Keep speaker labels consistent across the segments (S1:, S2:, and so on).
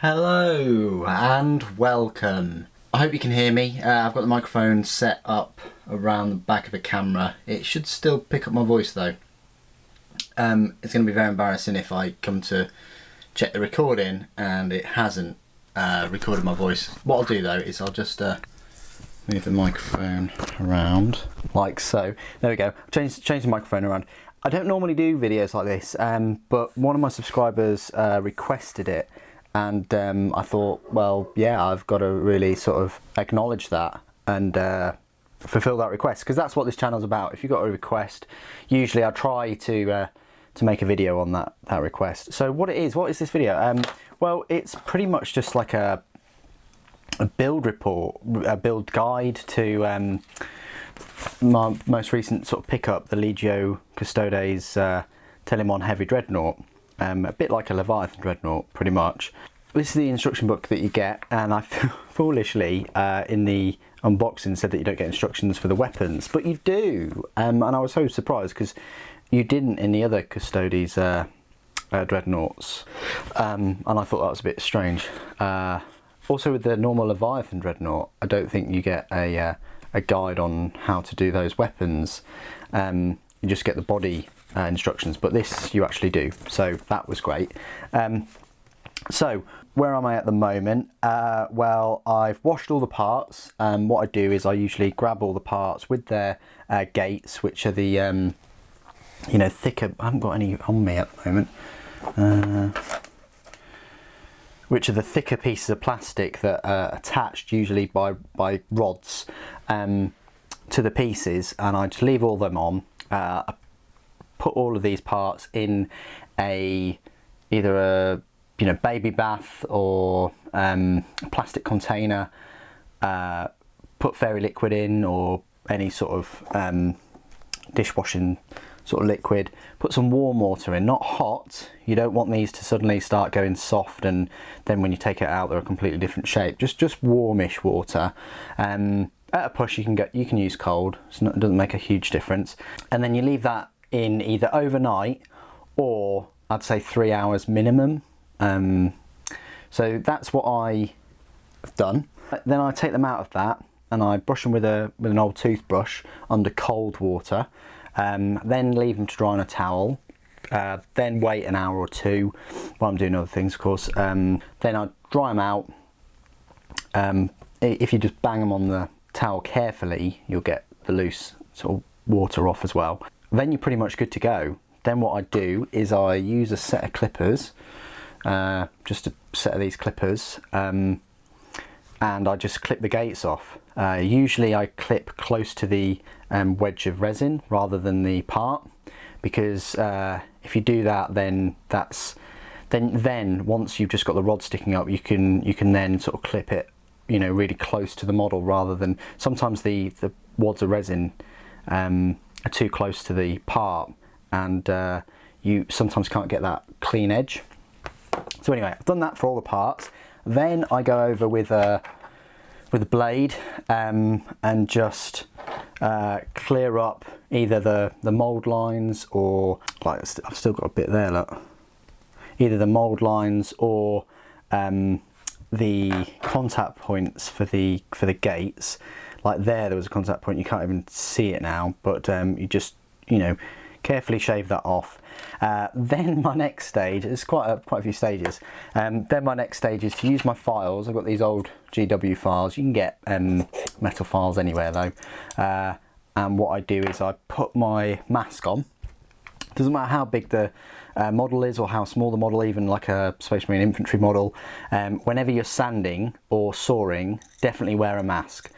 S1: Hello and welcome. I hope you can hear me. I've got the microphone set up around the back of the camera. It should still pick up my voice though. It's going to be very embarrassing if I come to check the recording and it hasn't recorded my voice. What I'll do though is I'll just move the microphone around like so. There we go. Change the microphone around. I don't normally do videos like this, but one of my subscribers requested it. And I thought, well, yeah, I've got to really sort of acknowledge that and fulfill that request, because that's what this channel's about. If you've got a request, usually I try to make a video on that request. So what is this video? Well, it's pretty much just like a build report, a build guide to my most recent sort of pickup, the Legio Custodes Telemon Heavy Dreadnought. A bit like a Leviathan Dreadnought, pretty much. This is the instruction book that you get, and I foolishly in the unboxing said that you don't get instructions for the weapons, but you do. And I was so surprised because you didn't in the other Custodes Dreadnoughts, and I thought that was a bit strange. Also with the normal Leviathan Dreadnought, I don't think you get a guide on how to do those weapons. You just get the body instructions, but this you actually do, so that was great. So where am I at the moment? Well, I've washed all the parts. What I do is I usually grab all the parts with their gates, which are the you know, thicker. I haven't got any on me at the moment. Which are the thicker pieces of plastic that are attached usually by rods to the pieces, and I just leave all them on. I put all of these parts in either a baby bath or a plastic container, put fairy liquid in or any sort of dishwashing sort of liquid, put some warm water in, not hot. You don't want these to suddenly start going soft and then when you take it out they're a completely different shape. Just warmish water. At a push you can use cold, it doesn't make a huge difference. And then you leave that in either overnight or I'd say 3 hours minimum. So that's what I have done. Then I take them out of that and I brush them with an old toothbrush under cold water. Then leave them to dry on a towel. Then wait an hour or two while I'm doing other things, of course. Then I dry them out. If you just bang them on the towel carefully, you'll get the loose sort of water off as well. Then you're pretty much good to go. Then what I do is I use a set of clippers, just a set of these clippers, and I just clip the gates off. Usually I clip close to the wedge of resin rather than the part, because if you do that, then then once you've just got the rod sticking up, you can then sort of clip it, you know, really close to the model, rather than sometimes the wads of resin are too close to the part, and you sometimes can't get that clean edge. So anyway, I've done that for all the parts. Then I go over with a blade and just clear up either the mould lines, or like I've still got a bit there, look. Either the mould lines or the contact points for the gates. Like there was a contact point, you can't even see it now, but you just, you know, carefully shave that off. Then my next stage, it's quite a few stages. Then my next stage is to use my files. I've got these old GW files. You can get metal files anywhere though. And what I do is I put my mask on. Doesn't matter how big the model is or how small the model, even like a Space Marine infantry model. Whenever you're sanding or sawing, definitely wear a mask.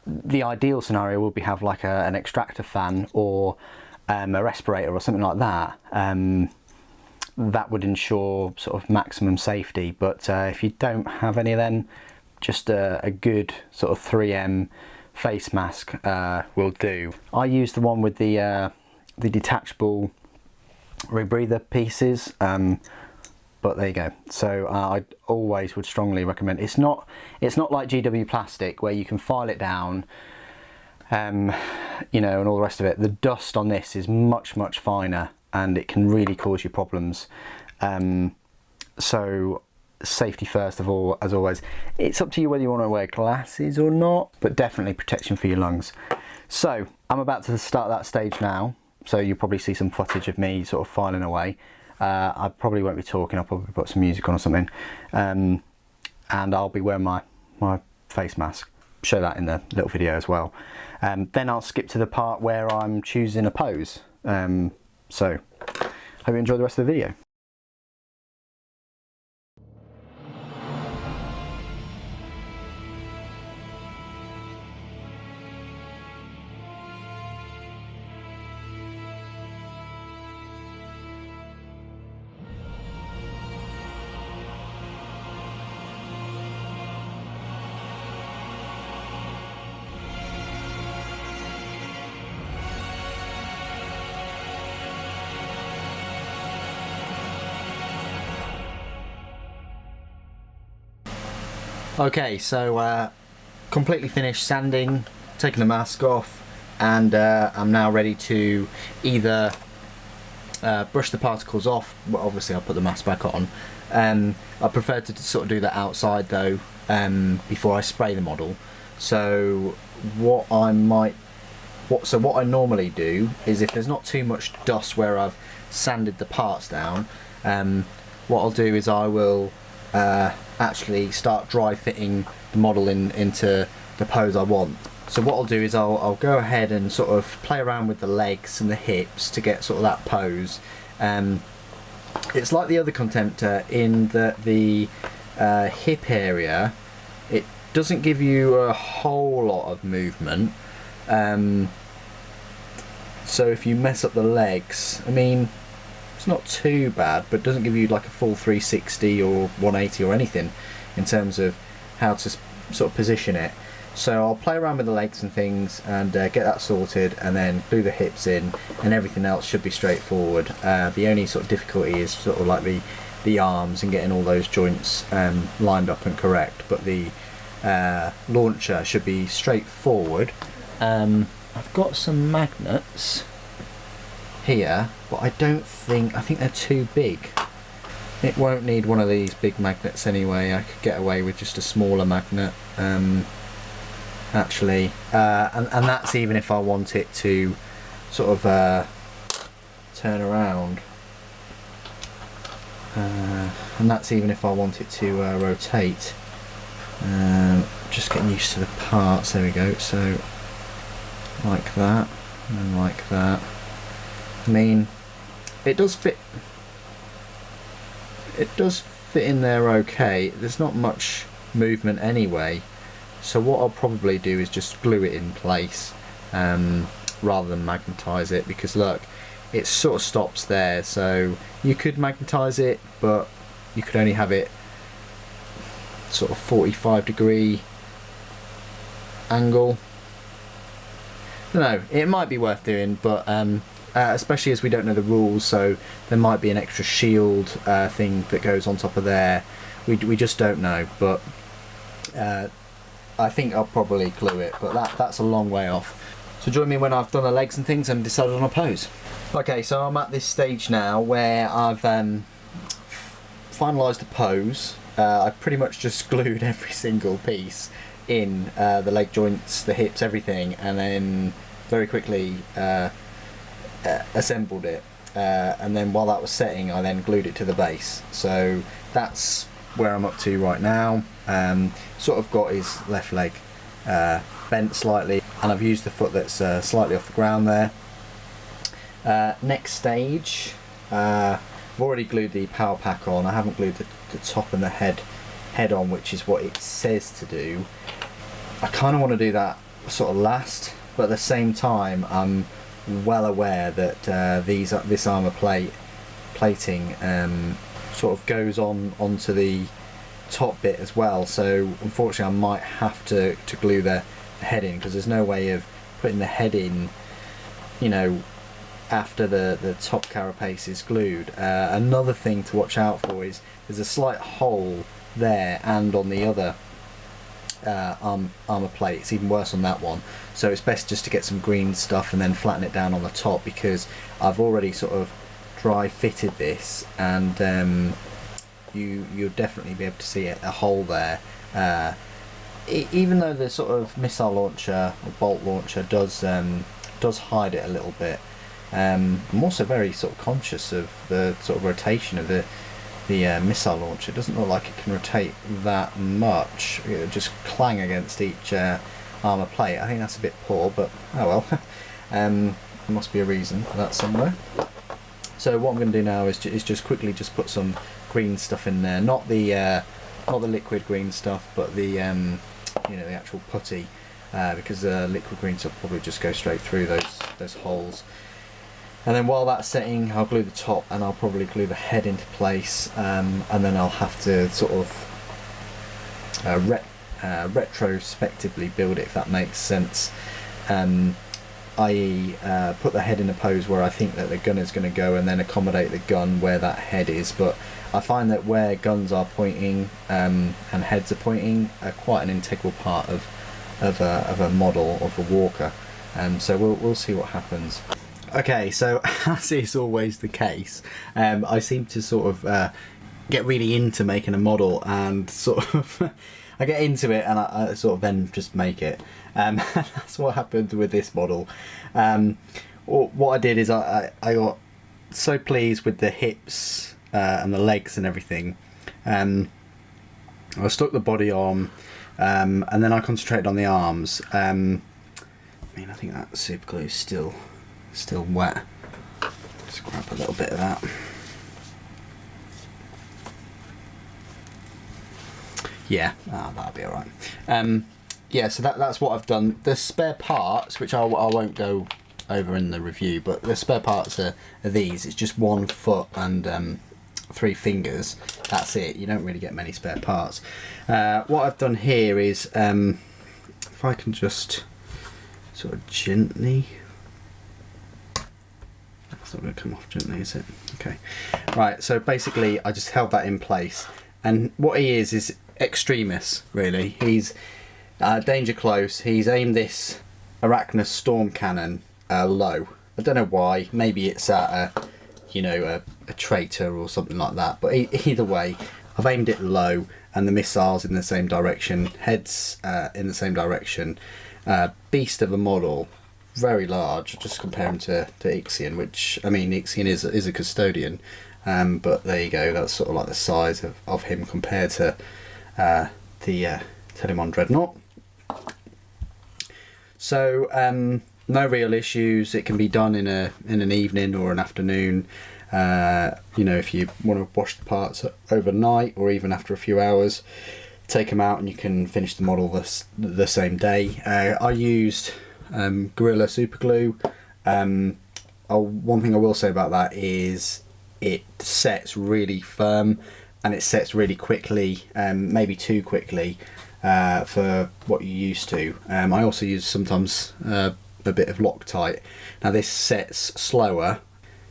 S1: The ideal scenario would be have like an extractor fan or a respirator or something like that. That would ensure sort of maximum safety, but if you don't have any, then just a good sort of 3M face mask will do. I use the one with the detachable rebreather pieces, but there you go. So I always would strongly recommend. It's not like GW plastic where you can file it down, you know, and all the rest of it. The dust on this is much finer, and it can really cause you problems. So safety first of all, as always. It's up to you whether you want to wear glasses or not, but definitely protection for your lungs. So I'm about to start that stage now, so you'll probably see some footage of me sort of filing away. I probably won't be talking, I'll probably put some music on or something, and I'll be wearing my face mask. Show that in the little video as well. Then I'll skip to the part where I'm choosing a pose. So hope you enjoy the rest of the video. Okay, so completely finished sanding, taking the mask off, and I'm now ready to either brush the particles off. Well, obviously I'll put the mask back on. I prefer to sort of do that outside though, before I spray the model. So what I normally do is, if there's not too much dust where I've sanded the parts down, what I'll do is I will actually start dry fitting the model into the pose I want. So what I'll do is I'll go ahead and sort of play around with the legs and the hips to get sort of that pose. It's like the other Contemptor in that the hip area, it doesn't give you a whole lot of movement. So if you mess up the legs, I mean, it's not too bad, but it doesn't give you like a full 360 or 180 or anything in terms of how to sort of position it. So I'll play around with the legs and things and get that sorted, and then glue the hips in, and everything else should be straightforward. The only sort of difficulty is sort of like the arms and getting all those joints lined up and correct, but the launcher should be straightforward. I've got some magnets here, but I think they're too big. It won't need one of these big magnets anyway. I could get away with just a smaller magnet, actually, and that's even if I want it to sort of turn around, and that's even if I want it to rotate. Just getting used to the parts. There we go. So like that, and like that. I mean, it does fit. It does fit in there okay. There's not much movement anyway, so what I'll probably do is just glue it in place rather than magnetise it, because look, it sort of stops there. So you could magnetise it, but you could only have it sort of 45-degree angle. I don't know, it might be worth doing, but especially as we don't know the rules, so there might be an extra shield thing that goes on top of there. We just don't know, but I think I'll probably glue it, but that's a long way off. So join me when I've done the legs and things and decided on a pose. Okay, so I'm at this stage now where I've finalised the pose. I pretty much just glued every single piece in, the leg joints, the hips, everything, and then very quickly assembled it, and then while that was setting I then glued it to the base. So that's where I'm up to right now. Sort of got his left leg bent slightly, and I've used the foot that's slightly off the ground there. Next stage, I've already glued the power pack on. I haven't glued the top and the head on, which is what it says to do. I kind of want to do that sort of last, but at the same time I'm well aware that this armour plating sort of goes onto the top bit as well, so unfortunately I might have to glue the head in, because there's no way of putting the head in, you know, after the top carapace is glued. Another thing to watch out for is there's a slight hole there and on the other armour plate. It's even worse on that one, so it's best just to get some green stuff and then flatten it down on the top, because I've already sort of dry fitted this, and you'll definitely be able to see a hole there. Even though the sort of missile launcher or bolt launcher does hide it a little bit, I'm also very sort of conscious of the sort of rotation of the missile launcher. It doesn't look like it can rotate that much. It'll just clang against each armour plate. I think that's a bit poor, but oh well. There must be a reason for that somewhere. So what I'm going to do now is just quickly just put some green stuff in there, not the liquid green stuff, but the the actual putty, because the liquid green stuff will probably just go straight through those holes. And then while that's setting, I'll glue the top, and I'll probably glue the head into place, and then I'll have to sort of retrospectively build it, if that makes sense. I.e. put the head in a pose where I think that the gun is going to go, and then accommodate the gun where that head is. But I find that where guns are pointing and heads are pointing are quite an integral part of a model of a walker. So we'll see what happens. Okay, so as is always the case, I seem to sort of get really into making a model, and sort of I get into it and I sort of then just make it. That's what happened with this model. What I did is I got so pleased with the hips and the legs and everything. I stuck the body on, and then I concentrated on the arms. I mean, I think that super glue is still wet. Just grab a little bit of that. Yeah, that'll be alright. Yeah, so that's what I've done. The spare parts, which I won't go over in the review, but the spare parts are these. It's just 1 foot and 3 fingers. That's it. You don't really get many spare parts. What I've done here is, if I can just sort of gently... That's not going to come off gently, is it? Okay. Right, so basically I just held that in place. And what he is extremis, really. He's danger close. He's aimed this Arachnus storm cannon low. I don't know why. Maybe it's at a traitor or something like that. But either way, I've aimed it low, and the missiles in the same direction, heads in the same direction. Beast of a model, very large. Just compare him to Ixion, which, I mean, Ixion is a custodian. But there you go, that's sort of like the size of him compared to the Telemon Dreadnought. So no real issues. It can be done in an evening or an afternoon. If you want to wash the parts overnight or even after a few hours, take them out and you can finish the model the same day. I used Gorilla Super Glue. One thing I will say about that is it sets really firm, and it sets really quickly, maybe too quickly for what you're used to. I also use sometimes a bit of Loctite. Now this sets slower,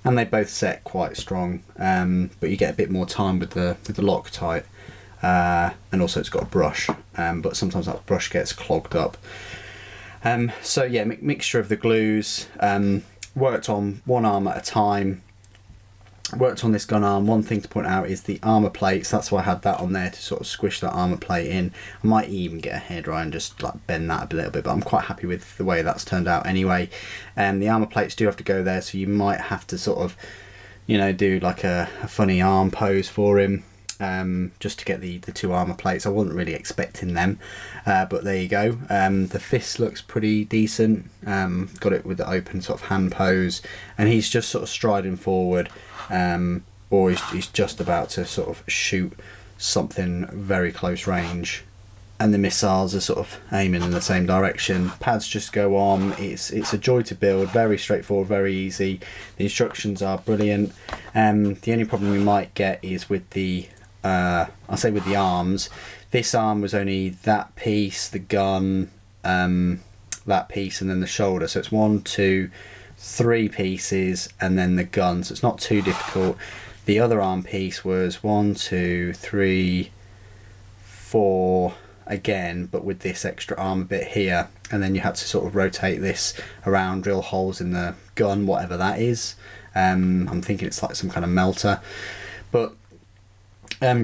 S1: and they both set quite strong, but you get a bit more time with the Loctite, and also it's got a brush, but sometimes that brush gets clogged up. So yeah, mixture of the glues, worked on one arm at a time. Worked on this gun arm. One thing to point out is the armour plates. That's why I had that on there, to sort of squish that armour plate in. I might even get a hairdryer and just like bend that a little bit, but I'm quite happy with the way that's turned out anyway. The armour plates do have to go there, so you might have to sort of, do like a funny arm pose for him, just to get the 2 armour plates. I wasn't really expecting them, but there you go. The fist looks pretty decent. Got it with the open sort of hand pose, and he's just sort of striding forward, or he's just about to sort of shoot something very close range, and the missiles are sort of aiming in the same direction. Pads just go on. It's a joy to build, very straightforward, very easy. The instructions are brilliant. The only problem we might get is with the with the arms. This arm was only that piece, the gun, that piece, and then the shoulder. So it's 1, 2, 3 pieces, and then the gun. So it's not too difficult. The other arm piece was 1, 2, 3, 4 again, but with this extra armor bit here, and then you had to sort of rotate this around, drill holes in the gun, whatever that is. I'm thinking it's like some kind of melter, but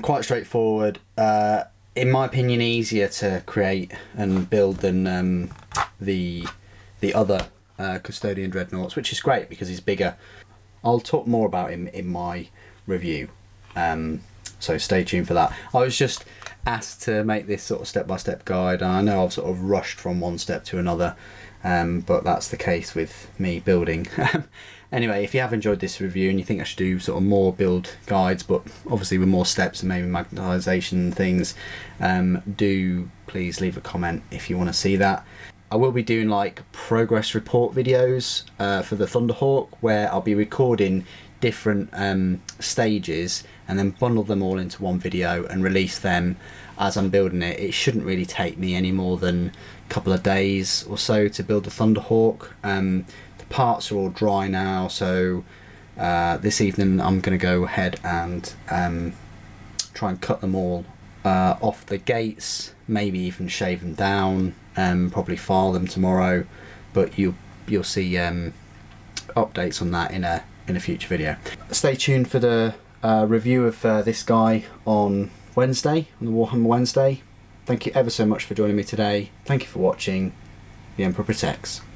S1: Quite straightforward. In my opinion, easier to create and build than the other Custodian Dreadnoughts, which is great because he's bigger. I'll talk more about him in my review, so stay tuned for that. I was just asked to make this sort of step-by-step guide, and I know I've sort of rushed from one step to another, but that's the case with me building. Anyway, if you have enjoyed this review and you think I should do sort of more build guides, but obviously with more steps and maybe magnetisation and things, do please leave a comment if you want to see that. I will be doing like progress report videos for the Thunderhawk, where I'll be recording different stages and then bundle them all into one video and release them as I'm building it. It shouldn't really take me any more than a couple of days or so to build the Thunderhawk. The parts are all dry now, so this evening I'm going to go ahead and try and cut them all off the gates, maybe even shave them down, probably file them tomorrow, but you'll see updates on that in a future video. Stay tuned for the review of this guy on Wednesday, on the Warhammer Wednesday. Thank you ever so much for joining me today. Thank you for watching. The Emperor Protects.